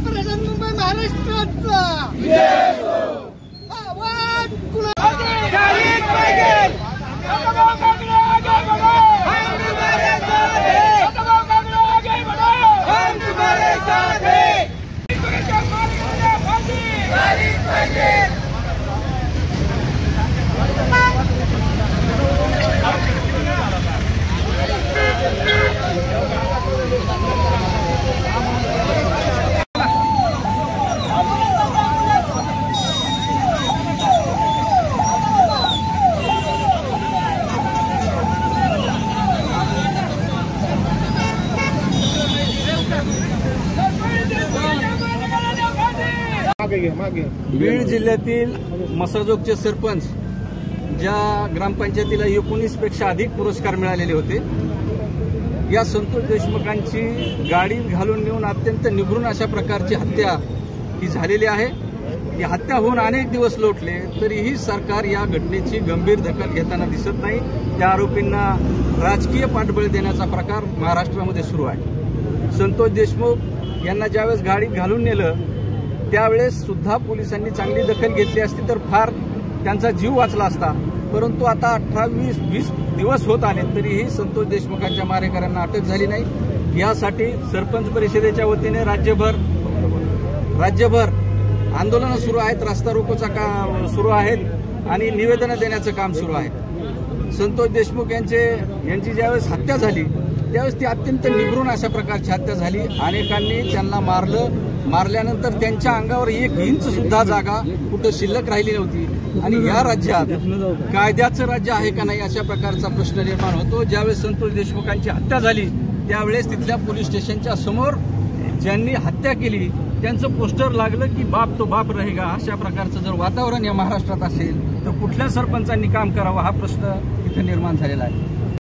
मुंबई महाराष्ट्राचा आवाज बीड जिल्ह्यातील मसाजोगचे सरपंच ज्या ग्रामपंचायतीला 19 पेक्षा अधिक पुरस्कार मिळालेले होते, या संतोष देशमुखांची गाडी घालून नेऊन अत्यंत निभृण अशा प्रकारची हत्या ही झालेली आहे। ही हत्या होऊन अनेक दिवस लोटले तरीही सरकार या घटनेची गंभीर दखल घेताना दिसत नाही। त्या आरोपींना राजकीय पाठबळ देण्याचा प्रकार महाराष्ट्रामध्ये सुरू आहे। संतोष देशमुख यांना ज्यावेळेस गाडीत घालून नेलं त्यावेळेस सुद्धा पोलिसांनी चांगली दखल घेतली असती तर फार त्यांचा जीव वाचला असता, परंतु आता 18-20 दिवस होत आले तरीही संतोष देशमुखांच्या मारेकऱ्यांना अटक झाली नाही। यासाठी सरपंच परिषदेच्या वतीने राज्यभर आंदोलनं सुरू आहेत, रास्ता रोकोचा सुरू आहेत आणि निवेदनं देण्याचं काम सुरू आहे। संतोष देशमुख यांची ज्यावेळेस हत्या झाली त्यावेळेस ती अत्यंत निभृण अशा प्रकारची हत्या झाली। अनेकांनी त्यांना मारल्यानंतर त्यांच्या अंगावर 1 इंच सुद्धा जागा कुठं शिल्लक राहिली नव्हती आणि या राज्यात कायद्याचं राज्य आहे का नाही अशा प्रकारचा प्रश्न निर्माण होतो। ज्यावेळेस संतोष देशमुखांची हत्या झाली त्यावेळेस तिथल्या पोलीस स्टेशनच्या समोर ज्यांनी हत्या केली त्यांचं पोस्टर लागलं की बाप तो बाप रहेगा। अशा प्रकारचं जर वातावरण या महाराष्ट्रात असेल तर कुठल्या सरपंचांनी काम करावं हा प्रश्न इथे निर्माण झालेला आहे।